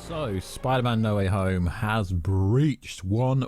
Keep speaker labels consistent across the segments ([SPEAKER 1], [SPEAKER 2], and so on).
[SPEAKER 1] So, Spider-Man No Way Home has breached 1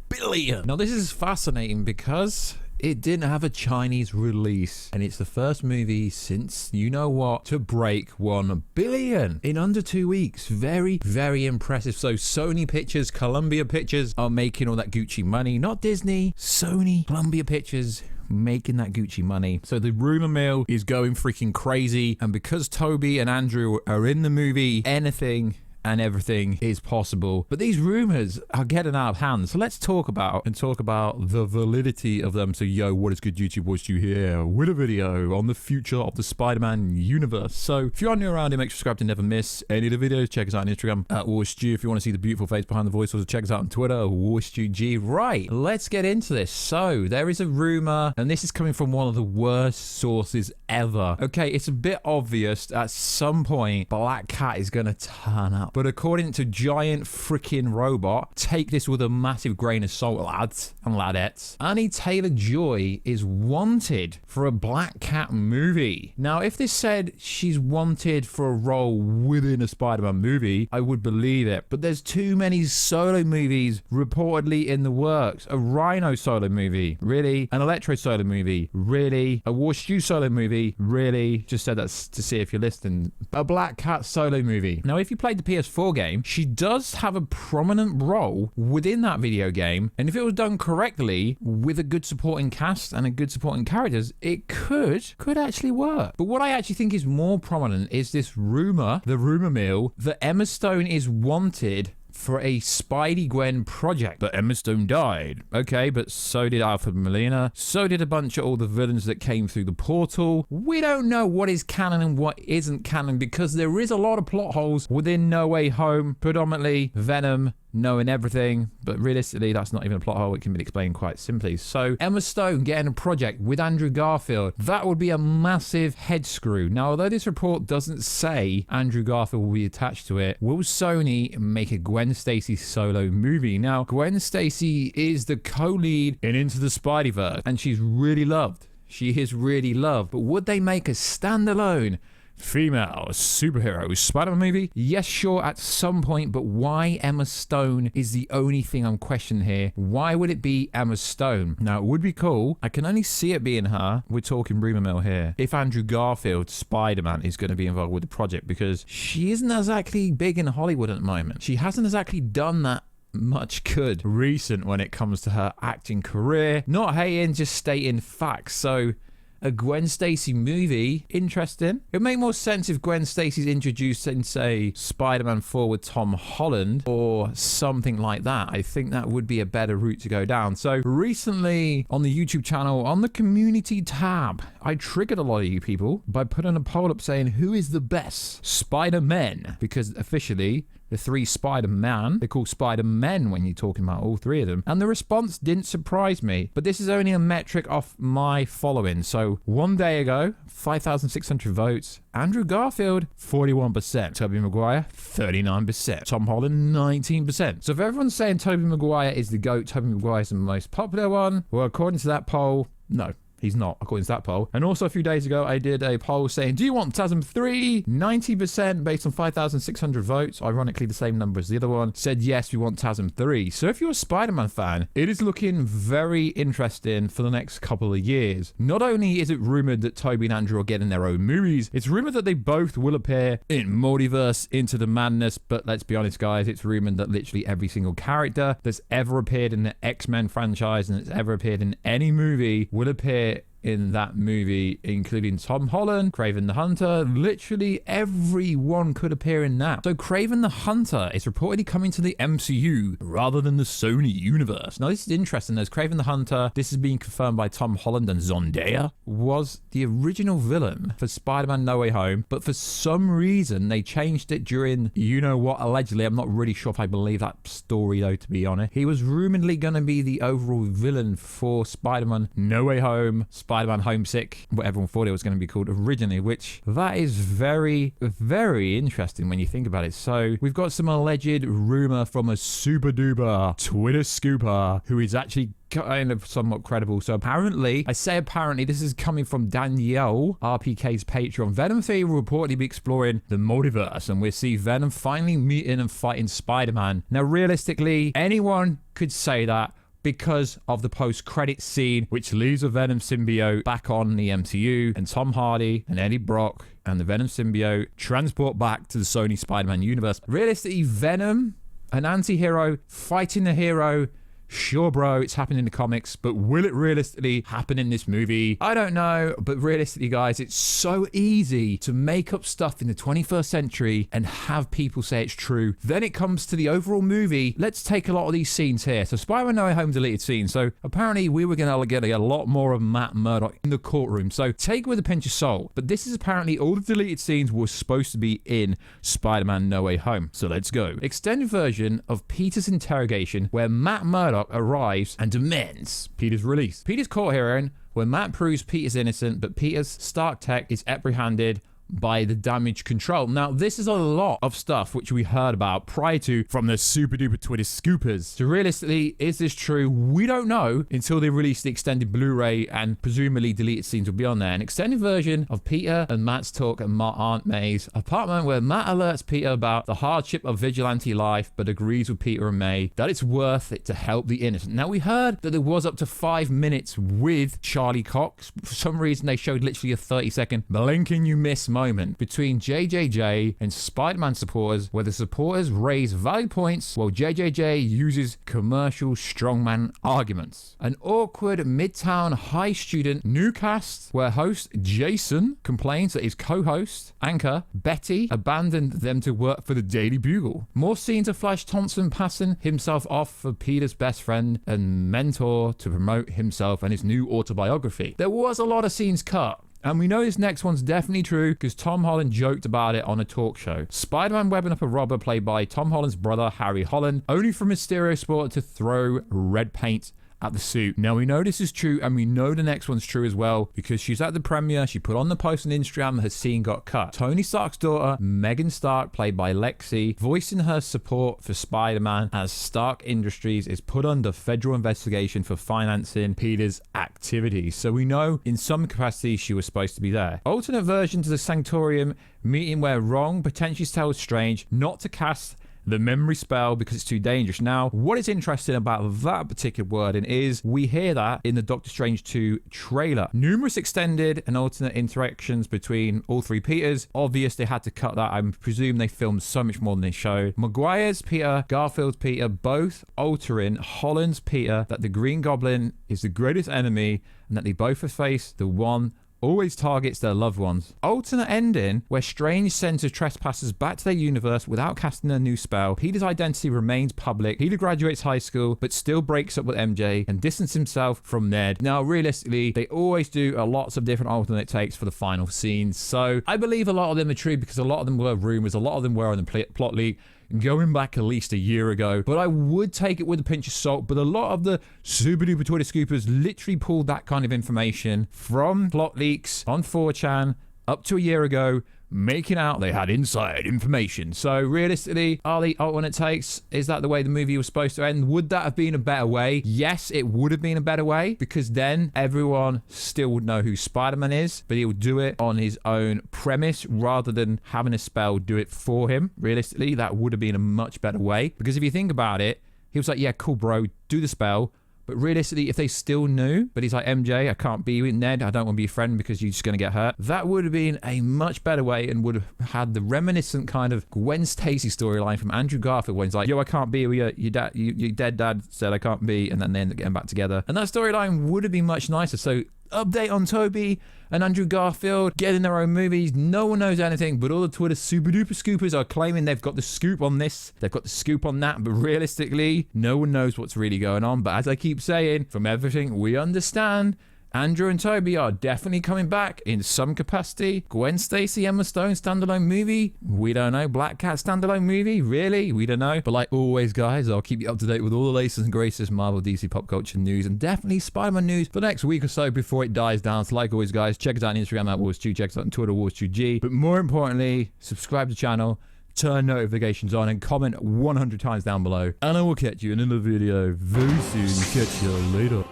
[SPEAKER 1] billion. Now, this is fascinating because it didn't have a Chinese release, and it's the first movie since you know what to break 1 billion in under 2 weeks. Very, very impressive. So Sony Pictures, Columbia Pictures are making all that Gucci money, not Disney. Sony, Columbia Pictures making that Gucci money. So the rumor mill is going freaking crazy, and because Tobey and Andrew are in the movie, anything and everything is possible. But these rumors are getting out of hand. So let's talk about the validity of them. So yo, what is good YouTube? What's you here with a video on the future of the Spider-Man universe. So if you are new around here, make sure to subscribe to never miss any of the videos. Check us out on Instagram at WarStew. If you want to see the beautiful face behind the voice, also check us out on Twitter, WarStewG. Right, let's get into this. So there is a rumor, and this is coming from one of the worst sources ever. Okay, it's a bit obvious at some point Black Cat is gonna turn up. But according to Giant Freaking Robot, take this with a massive grain of salt, lads and ladettes, Annie Taylor-Joy is wanted for a Black Cat movie. Now, if this said she's wanted for a role within a Spider-Man movie, I would believe it. But there's too many solo movies reportedly in the works. A Rhino solo movie, really? An Electro solo movie, really? A WarStew solo movie, really? Just said that to see if you're listening. A Black Cat solo movie. Now, if you played the PS4 game, she does have a prominent role within that video game, and if it was done correctly with a good supporting cast and a good supporting characters, it could actually work. But what I actually think is more prominent is this rumor, the rumor mill, that Emma Stone is wanted for a Spidey Gwen project. But Emma Stone died. Okay, but so did Alfred Molina. So did a bunch of all the villains that came through the portal. We don't know what is canon and what isn't canon because there is a lot of plot holes within No Way Home. Predominantly Venom knowing everything, but realistically that's not even a plot hole. It can be explained quite simply. So Emma Stone getting a project with Andrew Garfield, that would be a massive head screw. Now, although this report doesn't say Andrew Garfield will be attached to it, will Sony make a Gwen Stacy solo movie? Now, Gwen Stacy is the co-lead in Into the Spideyverse, and she's really loved. She is really loved. But would they make a standalone female superhero Spider-Man movie? Yes, sure, at some point, but why Emma Stone is the only thing I'm questioning here. Why would it be Emma Stone? Now, it would be cool. I can only see it being her. We're talking rumor mill here. If Andrew Garfield, Spider-Man, is going to be involved with the project, because she isn't exactly big in Hollywood at the moment. She hasn't exactly done that much good recent when it comes to her acting career. Not hating, just stating facts. So a Gwen Stacy movie, interesting. It would make more sense if Gwen Stacy's introduced in, say, Spider-Man 4 with Tom Holland or something like that. I think that would be a better route to go down. So recently on the YouTube channel, on the community tab, I triggered a lot of you people by putting a poll up saying who is the best Spider-Men, because officially the 3 Spider-Man, they're called Spider-Men when you're talking about all 3 of them. And the response didn't surprise me, but this is only a metric off my following. So 1 day ago, 5,600 votes. Andrew Garfield, 41%. Tobey Maguire, 39%. Tom Holland, 19%. So if everyone's saying Tobey Maguire is the GOAT, Tobey Maguire is the most popular one, well, according to that poll, no. He's not, according to that poll. And also a few days ago, I did a poll saying, do you want TASM 3? 90% based on 5,600 votes. Ironically, the same number as the other one. Said, yes, we want TASM 3. So if you're a Spider-Man fan, it is looking very interesting for the next couple of years. Not only is it rumored that Tobey and Andrew are getting their own movies, it's rumored that they both will appear in Multiverse Into the Madness. But let's be honest, guys, it's rumored that literally every single character that's ever appeared in the X-Men franchise and that's ever appeared in any movie will appear in that movie, including Tom Holland, Craven the Hunter. Literally everyone could appear in that. So Craven the Hunter is reportedly coming to the MCU rather than the Sony universe. Now, this is interesting. There's Craven the Hunter. This is being confirmed by Tom Holland, and Zendaya was the original villain for Spider-Man No Way Home, but for some reason they changed it during, you know what, allegedly. I'm not really sure if I believe that story though, to be honest. He was rumoredly going to be the overall villain for Spider-Man No Way Home, Spider-Man Homesick, what everyone thought it was going to be called originally, which that is very, very interesting when you think about it. So we've got some alleged rumor from a super duper Twitter scooper who is actually kind of somewhat credible. So apparently, I say apparently, this is coming from Danielle, RPK's Patreon. Venom 3 will reportedly be exploring the multiverse, and we'll see Venom finally meeting and fighting Spider-Man. Now, realistically, anyone could say that because of the post-credit scene, which leaves a Venom symbiote back on the MCU, and Tom Hardy and Eddie Brock and the Venom symbiote transport back to the Sony Spider-Man universe. Realistically, Venom, an anti-hero, fighting the hero. Sure, bro, it's happened in the comics, but will it realistically happen in this movie? I don't know, but realistically, guys, it's so easy to make up stuff in the 21st century and have people say it's true. Then it comes to the overall movie. Let's take a lot of these scenes here. So Spider-Man No Way Home deleted scenes. So apparently we were going to get a lot more of Matt Murdock in the courtroom. So take it with a pinch of salt. But this is apparently all the deleted scenes were supposed to be in Spider-Man No Way Home. So let's go. Extended version of Peter's interrogation where Matt Murdock arrives and demands Peter's release. Peter's court hearing where Matt proves Peter's innocent, but Peter's Stark Tech is apprehended by the damage control. Now, this is a lot of stuff which we heard about prior to from the super duper Twitter scoopers. So realistically, is this true? We don't know until they release the extended Blu-ray, and presumably deleted scenes will be on there. An extended version of Peter and Matt's talk at Aunt May's apartment where Matt alerts Peter about the hardship of vigilante life, but agrees with Peter and May that it's worth it to help the innocent. Now, we heard that there was up to 5 minutes with Charlie Cox. For some reason, they showed literally a 30-second blinking you miss moment between JJJ and Spider-Man supporters, where the supporters raise valid points while JJJ uses commercial strongman arguments. An awkward Midtown High student new cast where host Jason complains that his co-host, Anchor Betty, abandoned them to work for the Daily Bugle. More scenes of Flash Thompson passing himself off for Peter's best friend and mentor to promote himself and his new autobiography. There was a lot of scenes cut. And we know this next one's definitely true because Tom Holland joked about it on a talk show. Spider-Man webbing up a robber played by Tom Holland's brother, Harry Holland, only for Mysterio sport to throw red paint at the suit. Now, we know this is true, and we know the next one's true as well because she's at the premiere. She put on the post on Instagram that her scene got cut. Tony Stark's daughter, Megan Stark, played by Lexi, voicing her support for Spider-Man as Stark Industries is put under federal investigation for financing Peter's activities. So we know in some capacity she was supposed to be there. Alternate version to the Sanctorium meeting where Wrong potentially tells Strange not to cast the memory spell because it's too dangerous. Now, what is interesting about that particular wording is we hear that in the Doctor Strange 2 trailer. Numerous extended and alternate interactions between all three Peters. Obvious they had to cut that. I presume they filmed so much more than they showed. Maguire's Peter, Garfield's Peter, both altering Holland's Peter, that the Green Goblin is the greatest enemy and that they both have faced the one always targets their loved ones. Alternate ending where Strange sends his trespassers back to their universe without casting a new spell. Peter's identity remains public. Peter graduates high school but still breaks up with MJ and distances himself from Ned. Now, realistically, they always do lots of different alternate takes for the final scenes. So I believe a lot of them are true because a lot of them were rumors. A lot of them were on the plot leak going back at least a year ago, but I would take it with a pinch of salt. But a lot of the super duper Twitter scoopers literally pulled that kind of information from plot leaks on 4chan up to a year ago, making out they had inside information. So realistically, are they alternate takes? Is that the way the movie was supposed to end? Would that have been a better way? Yes, it would have been a better way because then everyone still would know who Spider-Man is, but he would do it on his own premise rather than having a spell do it for him. Realistically, that would have been a much better way because if you think about it, he was like, yeah, cool, bro, do the spell. But realistically, if they still knew, but he's like, MJ, I can't be with Ned, I don't want to be a friend because you're just going to get hurt. That would have been a much better way and would have had the reminiscent kind of Gwen Stacy storyline from Andrew Garfield when he's like, yo, I can't be with your dad, your dead dad said I can't be, and then they end up getting back together. And that storyline would have been much nicer. So update on Tobey and Andrew Garfield getting their own movies. No one knows anything, but all the Twitter super duper scoopers are claiming they've got the scoop on this, they've got the scoop on that, but realistically, no one knows what's really going on. But as I keep saying, from everything we understand, Andrew and Tobey are definitely coming back in some capacity. Gwen Stacy, Emma Stone standalone movie? We don't know. Black Cat standalone movie? Really? We don't know. But like always, guys, I'll keep you up to date with all the latest and greatest Marvel, DC, pop culture news, and definitely Spider-Man news for the next week or so before it dies down. So like always, guys, check us out on Instagram at WarsTube, check us out on Twitter, WarsTubeG. But more importantly, subscribe to the channel, turn notifications on, and comment 100 times down below. And I will catch you in another video very soon. Catch you later.